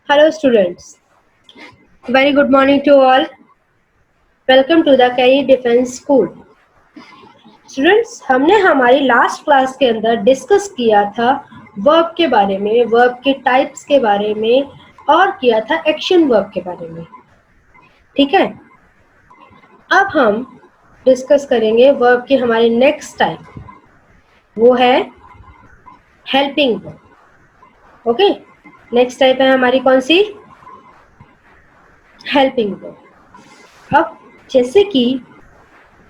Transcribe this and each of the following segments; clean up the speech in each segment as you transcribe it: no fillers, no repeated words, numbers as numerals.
Hello students, very good morning to all. Welcome to the Career Defense School. Students, हमने हमारी last class के अंदर discuss किया था वर्ब के बारे में, वर्ब के टाइप्स के बारे में और किया था एक्शन वर्ब के बारे में। ठीक है, अब हम डिस्कस करेंगे वर्ब की हमारी नेक्स्ट टाइप, वो है helping verb. Okay, next type है हमारी कौन सी? Helping verb. अब जैसे कि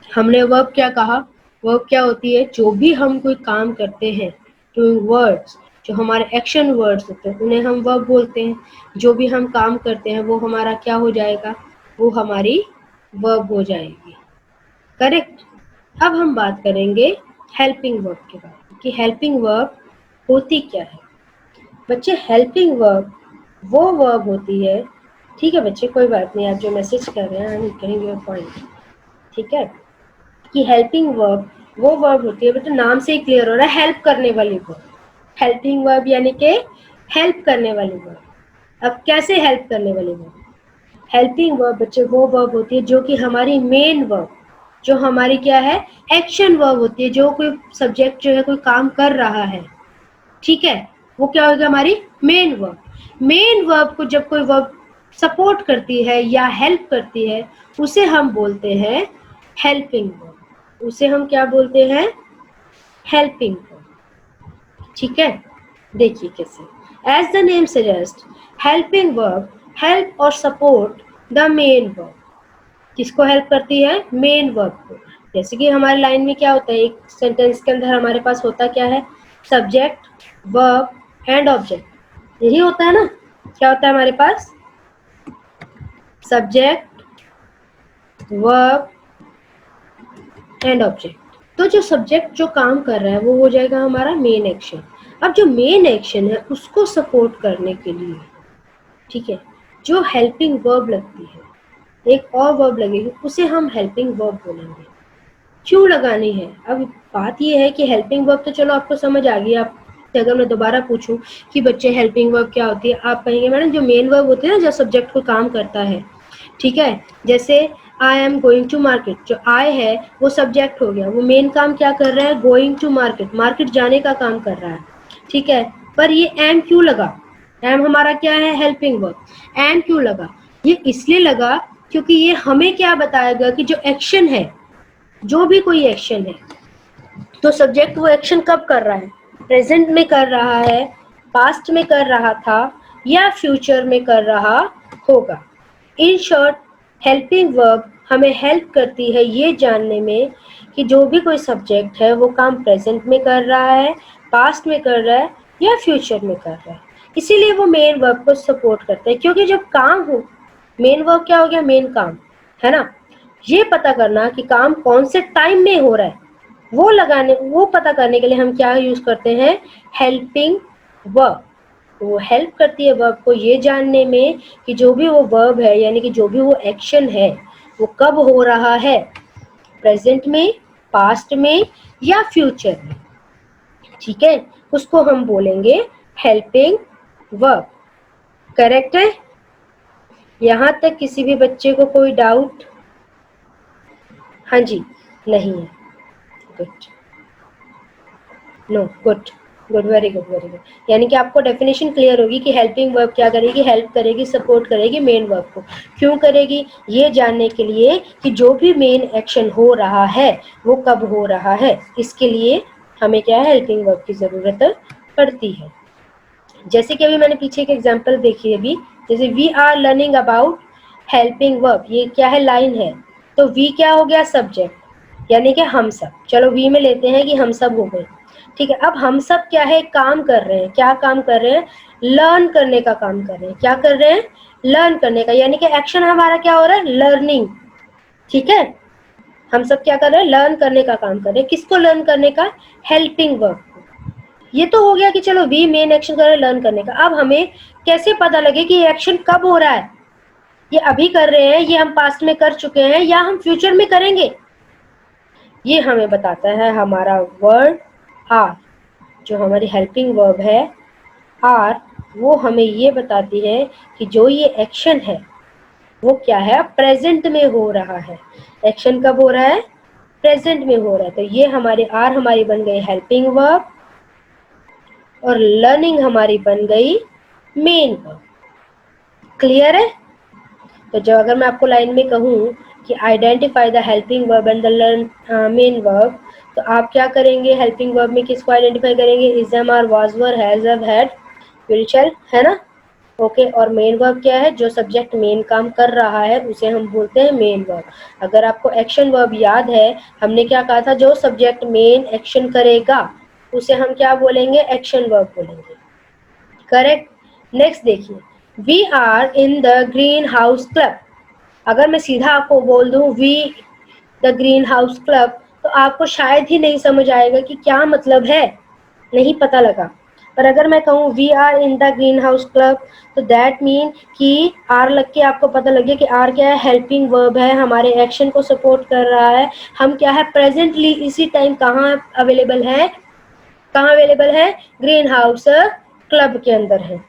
हमने वर्ब क्या कहा, वर्ब क्या होती है? जो भी हम कोई काम करते हैं, डूइंग वर्ड्स, जो हमारे एक्शन वर्ड्स होते हैं उन्हें हम वर्ब बोलते हैं। जो भी हम काम करते हैं वो हमारा क्या हो जाएगा? वो हमारी वर्ब हो जाएगी। करेक्ट। अब हम बात करेंगे हेल्पिंग वर्ब के बारे में कि हेल्पिंग वर्ब होती क्या है। बच्चे, हेल्पिंग वर्ब वो वर्ब होती है, ठीक है बच्चे, कोई बात नहीं, आप जो मैसेज कर रहे हैं I am getting your point, ठीक है, कि हेल्पिंग वर्ब वो वर्ब होती है, बेटा नाम से ही क्लियर हो रहा है, हेल्प करने वाली वर्ब। हेल्पिंग वर्ब यानी कि हेल्प करने वाली वर्ब। अब कैसे हेल्प करने वाली वर्ब? हेल्पिंग वर्ब बच्चे वो वर्ब होती है जो कि हमारी मेन वर्ब, जो हमारी क्या है, एक्शन वर्ब होती है। जो कोई सब्जेक्ट जो है कोई काम कर रहा है, ठीक है, वो क्या होगा? हमारी मेन वर्ब। मेन वर्ब को जब कोई वर्ब सपोर्ट करती है या हेल्प करती है उसे हम बोलते हैं हेल्पिंग वर्ब। उसे हम क्या बोलते हैं? Helping verb. ठीक है, देखिए कैसे। As the name suggest, helping verb help और सपोर्ट द मेन वर्ब। किसको हेल्प करती है? मेन वर्ब को। जैसे कि हमारे लाइन में क्या होता है, एक सेंटेंस के अंदर हमारे पास होता क्या है? Subject, verb and object. यही होता है ना? क्या होता है हमारे पास? Subject, verb and object. तो जो सब्जेक्ट जो काम कर रहा है वो हो जाएगा हमारा मेन एक्शन। अब जो मेन एक्शन है उसको सपोर्ट करने के लिए, ठीक है, जो हेल्पिंग वर्ब लगती है, एक और वर्ब लगेगी, उसे हम हेल्पिंग वर्ब बोलेंगे। क्यों लगानी है? अब बात ये है कि हेल्पिंग वर्ब तो चलो आपको समझ आ गई। आप अगर मैं दोबारा पूछूं कि बच्चे हेल्पिंग वर्ब क्या होती है, आप कहेंगे मैडम जो मेन वर्ब होती है ना, जो सब्जेक्ट को काम करता है, ठीक है, जैसे I am going to market, जो आई है वो सब्जेक्ट हो गया, वो मेन काम क्या कर रहा है? गोइंग टू मार्केट, मार्केट जाने का काम कर रहा है, ठीक है। पर ये एम क्यों लगा? एम हमारा क्या है? Helping verb. एम क्यों लगा? ये इसलिए लगा क्योंकि ये हमें क्या बताएगा कि जो एक्शन है, जो भी कोई एक्शन है, तो सब्जेक्ट वो एक्शन कब कर रहा है? प्रेजेंट में कर रहा है, पास्ट में कर रहा था या फ्यूचर में कर रहा होगा। इन शॉर्ट, हेल्पिंग वर्ब हमें हेल्प करती है ये जानने में कि जो भी कोई सब्जेक्ट है वो काम प्रेजेंट में कर रहा है, पास्ट में कर रहा है या फ्यूचर में कर रहा है। इसीलिए वो मेन वर्ब को सपोर्ट करते हैं, क्योंकि जब काम हो, मेन वर्ब क्या हो गया? मेन काम, है ना। ये पता करना कि काम कौन से टाइम में हो रहा है, वो पता करने के लिए हम क्या यूज करते हैं? Helping verb. वो हेल्प करती है वर्ब को ये जानने में कि जो भी वो वर्ब है, यानी कि जो भी वो एक्शन है, वो कब हो रहा है, प्रेजेंट में, पास्ट में या फ्यूचर में, ठीक है, उसको हम बोलेंगे हेल्पिंग वर्ब। करेक्ट है? यहां तक किसी भी बच्चे को कोई डाउट? हाँ जी, नहीं है। Good, no, good good, very good very good. यानी कि आपको डेफिनेशन क्लियर होगी कि हेल्पिंग वर्ब क्या करेगी? हेल्प करेगी, सपोर्ट करेगी मेन वर्ब को। क्यों करेगी? ये जानने के लिए कि जो भी मेन एक्शन हो रहा है वो कब हो रहा है, इसके लिए हमें क्या है? हेल्पिंग वर्ब की जरूरत पड़ती है। जैसे कि अभी मैंने पीछे एक एग्जाम्पल देखी अभी, जैसे we are learning about helping verb, ये क्या है? लाइन है। तो वी क्या हो गया? सब्जेक्ट, यानी कि हम सब। चलो वी में लेते हैं कि हम सब हो गए, ठीक है। अब हम सब क्या है? काम कर रहे हैं। क्या काम कर रहे हैं? लर्न करने का काम कर रहे हैं। क्या कर रहे हैं? लर्न करने का, यानी कि एक्शन हमारा क्या हो रहा है? लर्निंग, ठीक है। हम सब क्या कर रहे हैं? लर्न करने का काम कर रहे हैं। किसको लर्न करने का? हेल्पिंग वर्ब को। ये तो हो गया कि चलो वी मेन एक्शन कर रहे हैं लर्न करने का। अब हमें कैसे पता लगे कि ये एक्शन कब हो रहा है? ये अभी कर रहे हैं, ये हम पास्ट में कर चुके हैं या हम फ्यूचर में करेंगे? ये हमें बताता है हमारा वर्ड आर, जो हमारी हेल्पिंग वर्ब है आर, वो हमें ये बताती है कि जो ये एक्शन है वो क्या है, प्रेजेंट में हो रहा है। एक्शन कब हो रहा है, प्रेजेंट में हो रहा है। तो ये हमारे आर हमारी बन गई हेल्पिंग वर्ब और लर्निंग हमारी बन गई मेन वर्ब। क्लियर है? तो जो अगर मैं आपको लाइन में कहूँ कि identify the helping verb and the learn main verb, तो आप क्या करेंगे, हेल्पिंग वर्ब में किसको आइडेंटिफाई करेंगे, is, am, are, was, were, has, have, had, will, shall, है ना। ओके, और मेन वर्ब क्या है, जो सब्जेक्ट मेन काम कर रहा है उसे हम बोलते हैं मेन वर्ब। अगर आपको एक्शन वर्ब याद है, हमने क्या कहा था, जो सब्जेक्ट मेन एक्शन करेगा उसे हम क्या बोलेंगे, एक्शन वर्ब बोलेंगे। करेक्ट। नेक्स्ट देखिए, we are in the green house club. अगर मैं सीधा आपको बोल दूं we the green house club, तो आपको शायद ही नहीं समझ आएगा कि क्या मतलब है, नहीं पता लगा। पर अगर मैं कहूँ we are in the green house club, तो दैट मीन कि आर लग के आपको पता लगे कि आर क्या है, हेल्पिंग वर्ब है, हमारे एक्शन को सपोर्ट कर रहा है। हम क्या है, प्रेजेंटली इसी टाइम कहाँ अवेलेबल है, कहाँ अवेलेबल है, ग्रीन हाउस क्लब के अंदर है।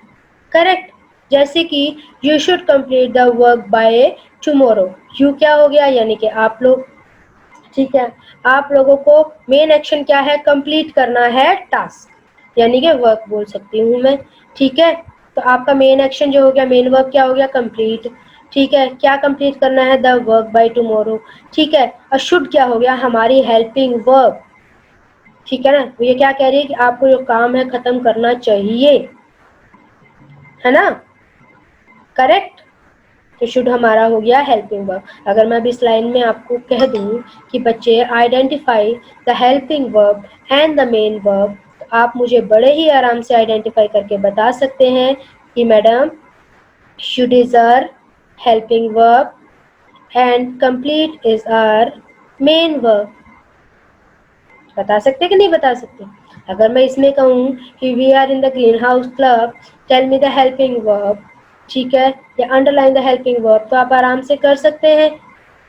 करेक्ट। जैसे कि you should complete the work by tomorrow, you क्या हो गया, यानी कि आप लोग, ठीक है। आप लोगों को मेन एक्शन क्या है, कंप्लीट करना है टास्क, यानी कि वर्क बोल सकती हूँ मैं, ठीक है। तो आपका मेन एक्शन जो हो गया, मेन वर्क क्या हो गया, कंप्लीट, ठीक है। क्या कंप्लीट करना है, द वर्क बाय टुमारो, ठीक है। और शुड क्या हो गया, हमारी हेल्पिंग वर्ब, ठीक है ना। तो ये क्या कह रही है कि आपको जो काम है खत्म करना चाहिए, है ना। करेक्ट। तो शुड हमारा हो गया हेल्पिंग वर्ब। अगर मैं अभी इस लाइन में आपको कह दूं कि बच्चे identify the helping verb and the main verb, तो आप मुझे बड़े ही आराम से आइडेंटिफाई करके बता सकते हैं कि madam should is our helping verb and complete is our main verb. बता सकते कि नहीं बता सकते? अगर मैं इसमें कहूँ कि we are in the green house club, tell me the helping verb, ठीक है, या अंडरलाइन द हेल्पिंग वर्ब, तो आप आराम से कर सकते हैं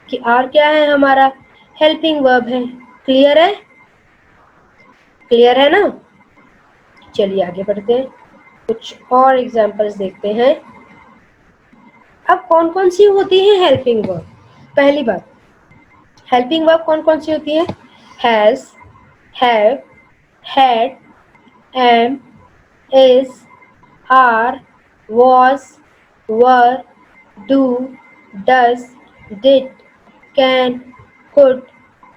कि आर क्या है, हमारा हेल्पिंग वर्ब है। क्लियर है? क्लियर है ना। चलिए आगे बढ़ते हैं, कुछ और एग्जांपल्स देखते हैं। अब कौन कौन सी होती है हेल्पिंग वर्ब? पहली बात, हेल्पिंग वर्ब कौन कौन सी होती है, has, have, had, am, is, are, was, were, do, does, did, can, could,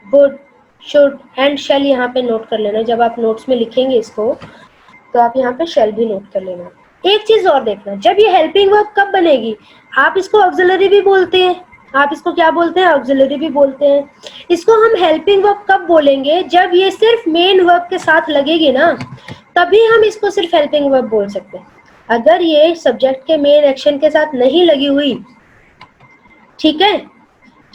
would, should and shall यहाँ पे नोट कर लेना। जब आप नोट्स में लिखेंगे इसको तो आप यहाँ पे shall भी नोट कर लेना। एक चीज और देखना, जब ये हेल्पिंग वर्ब कब बनेगी, आप इसको ऑक्सिलरी भी बोलते हैं, आप इसको क्या बोलते हैं, ऑक्सिलरी भी बोलते हैं। इसको हम हेल्पिंग वर्ब कब बोलेंगे, जब ये सिर्फ मेन वर्ब के साथ लगेगी ना, तभी हम इसको सिर्फ हेल्पिंग वर्ब बोल सकते हैं। अगर ये सब्जेक्ट के मेन एक्शन के साथ नहीं लगी हुई, ठीक है,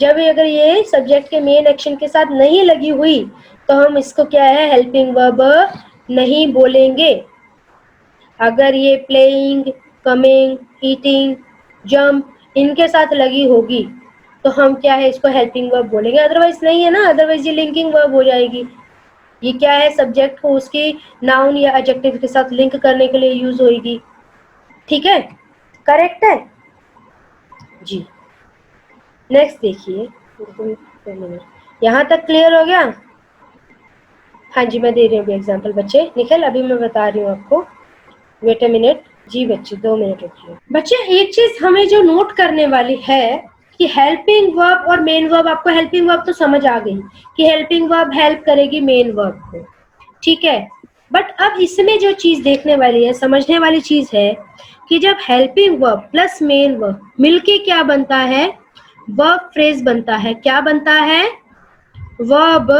जब अगर ये सब्जेक्ट के मेन एक्शन के साथ नहीं लगी हुई, तो हम इसको क्या है, हेल्पिंग वर्ब नहीं बोलेंगे। अगर ये प्लेइंग, कमिंग, ईटिंग, जंप इनके साथ लगी होगी तो हम क्या है, इसको हेल्पिंग वर्ब बोलेंगे, अदरवाइज नहीं है ना, अदरवाइज ये लिंकिंग वर्ब हो जाएगी। ये क्या है, सब्जेक्ट को उसकी नाउन या एडजेक्टिव के साथ लिंक करने के लिए यूज होगी, ठीक है। करेक्ट है जी। नेक्स्ट देखिए, यहाँ तक क्लियर हो गया? हाँ जी, मैं दे रही हूँ एग्जाम्पल बच्चे, निखिल अभी मैं बता रही हूँ आपको, वेट अ मिनट जी बच्चे, 2 मिनट रुकिए। बच्चे एक चीज हमें जो नोट करने वाली है कि हेल्पिंग वर्ब और मेन वर्ब, आपको हेल्पिंग वर्ब तो समझ आ गई कि हेल्पिंग वर्ब हेल्प करेगी मेन वर्ब को, ठीक है। बट अब इसमें जो चीज देखने वाली है, समझने वाली चीज है कि जब helping verb plus main verb मिलके क्या बनता है, वर्ब फ्रेज बनता है। क्या बनता है, वर्ब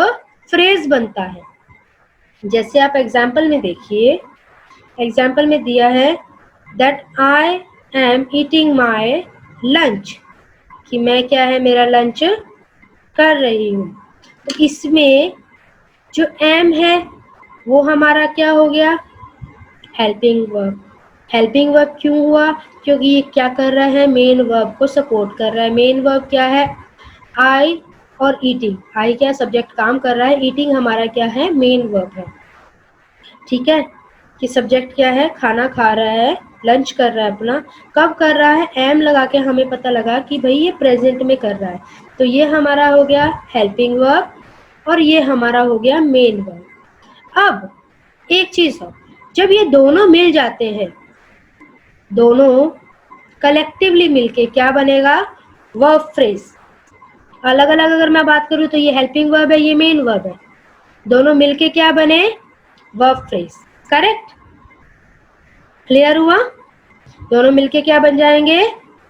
फ्रेज बनता है। जैसे आप एग्जाम्पल में देखिए, एग्जाम्पल में दिया है that I am eating my lunch, कि मैं क्या है, मेरा लंच कर रही हूँ। तो इसमें जो एम है वो हमारा क्या हो गया, हेल्पिंग वर्ब। हेल्पिंग वर्ब क्यों हुआ, क्योंकि ये क्या कर रहा है, मेन वर्ब को सपोर्ट कर रहा है। मेन वर्ब क्या है, आई और ईटिंग, आई क्या सब्जेक्ट काम कर रहा है, ईटिंग हमारा क्या है, मेन वर्ब है, ठीक है। कि सब्जेक्ट क्या है, खाना खा रहा है, लंच कर रहा है अपना। कब कर रहा है? एम लगा के हमें पता लगा कि भाई ये प्रेजेंट में कर रहा है, तो ये हमारा हो गया हेल्पिंग वर्ब और ये हमारा हो गया मेन वर्ब। अब एक चीज और, जब ये दोनों मिल जाते हैं, दोनों कलेक्टिवली मिलके क्या बनेगा? Verb phrase. अलग अलग अगर मैं बात करूं तो ये हेल्पिंग वर्ब है, ये मेन वर्ब है, दोनों मिलके क्या बने? Verb phrase. करेक्ट? क्लियर हुआ? दोनों मिलके क्या बन जाएंगे?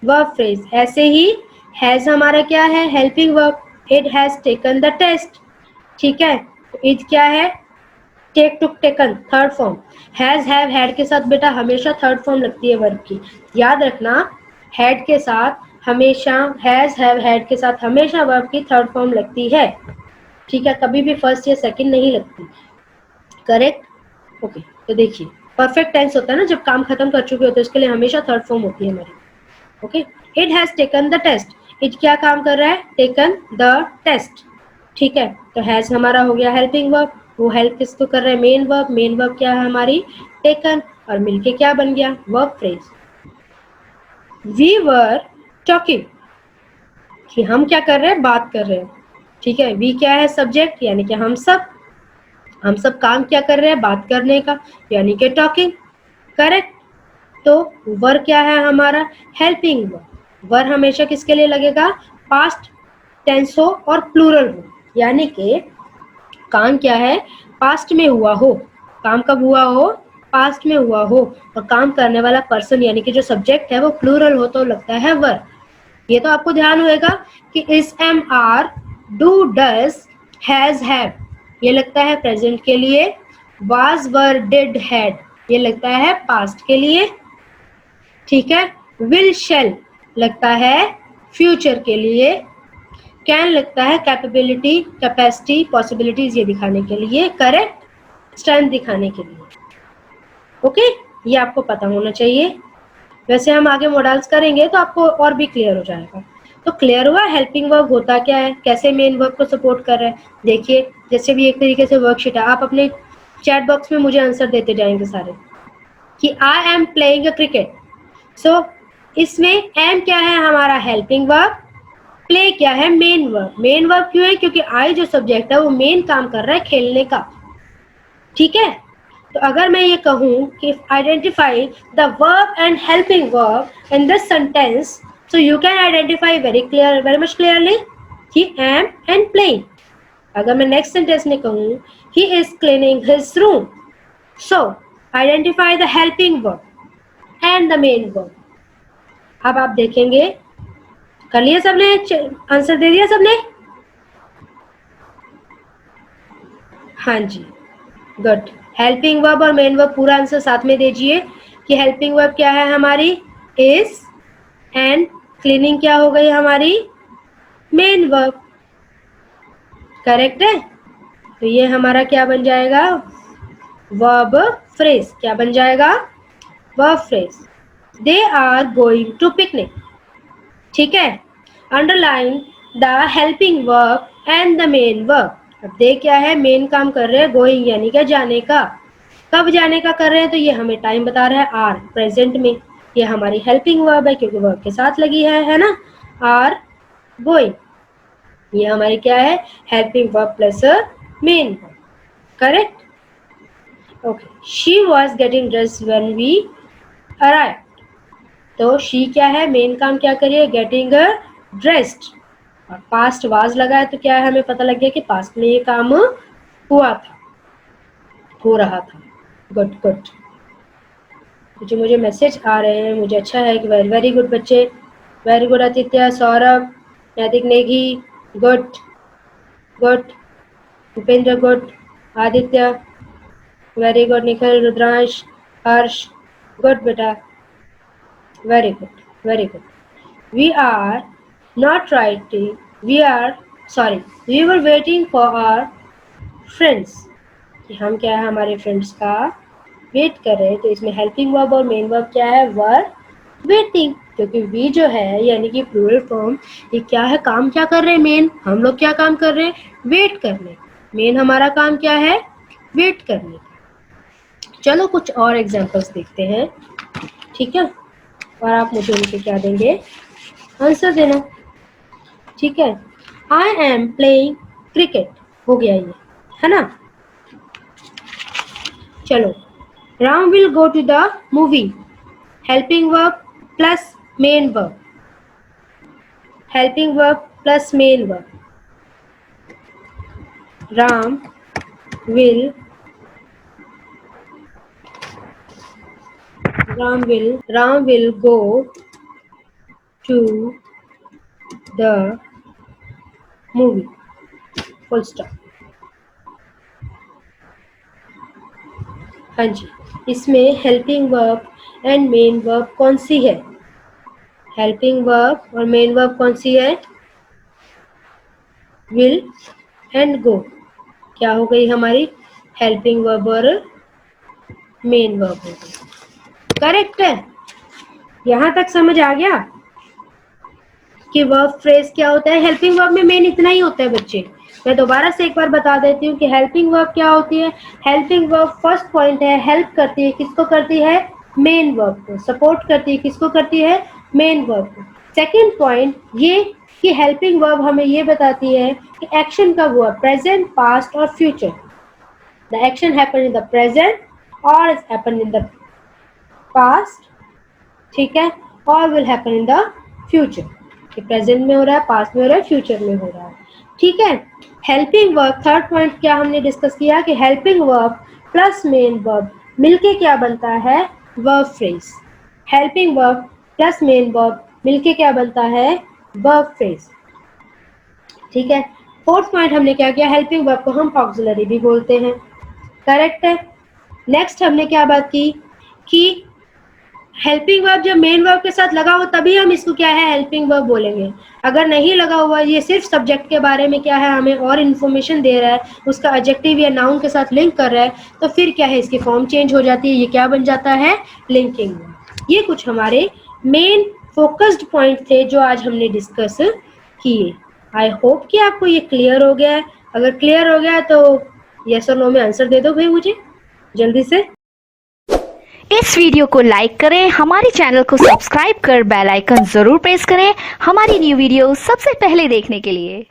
Verb phrase. ऐसे ही हैज हमारा क्या है? Helping verb. It has taken the test. ठीक है, तो इट क्या है? Take, took, taken, third form. Has, have, had के साथ बेटा हमेशा थर्ड फॉर्म लगती है वर्ब की, याद रखना। हैड के साथ हमेशा, हैज, हैव, हैड के साथ हमेशा वर्ब की थर्ड फॉर्म लगती है। ठीक है, कभी भी फर्स्ट या सेकंड नहीं लगती। करेक्ट? ओके, तो देखिए परफेक्ट टेंस होता है ना जब काम खत्म कर चुके होते हैं, उसके लिए हमेशा थर्ड फॉर्म होती है हमारी। Okay, it has taken the test. It क्या काम कर रहा है? Taken the test. ठीक है, तो हैज हमारा हो गया हेल्पिंग वर्ब, वो हेल्प किसको कर रहा है? Main verb. मेन वर्ब क्या है हमारी? टेकन, और मिलके क्या बन गया? Verb phrase. We were talking, कि हम क्या कर रहे हैं? बात कर रहे हैं। ठीक है, वी क्या है? सब्जेक्ट, यानी कि हम सब। हम सब काम क्या कर रहे हैं? बात करने का, यानी कि टॉकिंग। करेक्ट? तो वर क्या है हमारा? Helping verb. वर हमेशा किसके लिए लगेगा? पास्ट टेंस हो और प्लूरल हो, यानी कि काम क्या है? पास्ट में हुआ हो। काम कब हुआ हो? पास्ट में हुआ हो, और काम करने वाला पर्सन यानी कि जो सब्जेक्ट है वो प्लूरल हो तो लगता है वर। ये तो आपको ध्यान होएगा कि is, am, are, do, does, has, have ये लगता है प्रेजेंट के लिए। वाज, वर, डिड, हैड ये लगता है पास्ट के लिए। ठीक है, विल, शैल लगता है फ्यूचर के लिए। कैन लगता है कैपेबिलिटी, कैपेसिटी, पॉसिबिलिटीज ये दिखाने के लिए। करेक्ट? स्ट्रेंथ दिखाने के लिए। ओके, ये आपको पता होना चाहिए। वैसे हम आगे मॉडल्स करेंगे तो आपको और भी क्लियर हो जाएगा। तो क्लियर हुआ हेल्पिंग वर्ब होता क्या है, कैसे मेन वर्ब को सपोर्ट कर रहा है। देखिए जैसे भी एक तरीके से वर्कशीट है, आप अपने चैट बॉक्स में मुझे आंसर देते जाएंगे सारे कि I am playing a cricket. So इसमें एम क्या है हमारा? Helping verb. प्ले क्या है? Main verb. मेन वर्ब क्यों है? क्योंकि आई जो सब्जेक्ट है वो मेन काम कर रहा है खेलने का। ठीक है, तो अगर मैं ये कहूं कि identify the verb and helping verb in this sentence, so you can identify very much clearly कि एम एंड प्लेइंग। अगर मैं नेक्स्ट सेंटेंस में कहूं he is cleaning his room, so identify the helping verb and the main verb. अब आप देखेंगे, कर लिया सबने? आंसर दे दिया सबने? हाँ जी, गुड। हेल्पिंग वर्ब और मेन वर्ब पूरा आंसर साथ में दीजिए कि हेल्पिंग वर्ब क्या है हमारी? इज, एंड क्लीनिंग क्या हो गई हमारी? Main verb. करेक्ट है? तो ये हमारा क्या बन जाएगा? Verb phrase. क्या बन जाएगा? Verb phrase. They are going to picnic. ठीक है, underline the helping verb and the main verb. अब दे क्या है? मेन काम कर रहे हैं, गोइंग यानी क्या? जाने का। कब जाने का कर रहे हैं? तो ये हमें टाइम बता रहा है, आर, प्रेजेंट में। ये हमारी हेल्पिंग वर्ब है क्योंकि वर्ब के साथ लगी है ना? आर गोइंग, ये हमारी क्या है? Helping verb plus main verb. Correct? Okay, she was getting dress when we arrive. तो शी क्या है? मेन काम क्या करिए? गेटिंग ड्रेस्ड, और पास्ट वाज लगा है तो क्या है? हमें पता लग गया कि पास्ट में ये काम हुआ था, हो रहा था। गुड गुड, मुझे मैसेज आ रहे हैं, मुझे अच्छा है कि वेरी वेरी गुड बच्चे, very good Aditya, Saurabh, Naitik, Negi, good good, Bhupendra good, Aditya very good, Nikhil, Rudransh, Harsh good बेटा, very good very good. We are not writing, we were waiting for our friends, कि हम क्या है? हमारे फ्रेंड्स का वेट कर रहे हैं। तो इसमें हेल्पिंग वर्ब और मेन वर्ब क्या है? वर वेटिंग, क्योंकि वी जो है यानी कि प्लूरल फॉर्म, ये क्या है? काम क्या कर रहे हैं? मेन। हम लोग क्या काम कर रहे हैं? वेट करने। मेन हमारा काम क्या है? वेट करने। चलो कुछ और एग्जांपल्स देखते हैं। ठीक है, और आप मुझे उनके क्या देंगे, आंसर देना। ठीक है, आई एम प्लेइंग क्रिकेट हो गया ये, है ना। चलो, Ram will go to the movie, helping verb plus main verb, helping verb plus main verb, Ram will Ram will go to the movie. Full stop. हाँ जी, इसमें helping verb and main verb कौन सी है? हेल्पिंग वर्ब और main verb कौन सी है? Will and go. क्या हो गई हमारी? हेल्पिंग वर्ब और मेन वर्ब हो गई। करेक्ट है, यहां तक समझ आ गया कि वर्ब फ्रेज क्या होता है। हेल्पिंग वर्ब में मेन इतना ही होता है बच्चे। मैं दोबारा से एक बार बता देती हूँ कि हेल्पिंग वर्ब क्या होती है। हेल्पिंग वर्ब फर्स्ट पॉइंट है, हेल्प करती है, किसको करती है? मेन वर्ब को। सपोर्ट करती है, किसको करती है? मेन वर्ब को। सेकेंड पॉइंट ये कि हेल्पिंग वर्ब हमें ये बताती है कि एक्शन कब हुआ, प्रेजेंट, पास्ट और future. The action happen in the present और हैपन इन द पास्ट, ठीक है, और will happen in the future. कि प्रेजेंट में हो रहा है, पास्ट में हो रहा है, फ्यूचर में हो रहा है। ठीक है, हेल्पिंग वर्ब थर्ड पॉइंट क्या हमने डिस्कस किया कि helping verb plus main verb मिलके क्या बनता है? Verb phrase. Helping verb plus main verb मिलके क्या बनता है? Verb phrase. ठीक है, फोर्थ पॉइंट हमने क्या किया? हेल्पिंग वर्ब को हम ऑक्सिलरी भी बोलते हैं। करेक्ट है। नेक्स्ट हमने क्या बात की कि हेल्पिंग वर्ब जब मेन वर्ब के साथ लगा हो तभी हम इसको क्या है? हेल्पिंग वर्ब बोलेंगे। अगर नहीं लगा हुआ, ये सिर्फ सब्जेक्ट के बारे में क्या है, हमें और इन्फॉर्मेशन दे रहा है, उसका एडजेक्टिव या नाउन के साथ लिंक कर रहा है, तो फिर क्या है? इसकी फॉर्म चेंज हो जाती है। ये क्या बन जाता है? Linking verb. ये कुछ हमारे मेन फोकस्ड पॉइंट थे जो आज हमने डिस्कस किए। आई होप कि आपको ये क्लियर हो गया है। अगर क्लियर हो गया तो यस और नो में आंसर दे दो भाई मुझे जल्दी से। इस वीडियो को लाइक करें, हमारे चैनल को सब्सक्राइब कर बेल आइकन जरूर प्रेस करें हमारी न्यू वीडियो सबसे पहले देखने के लिए।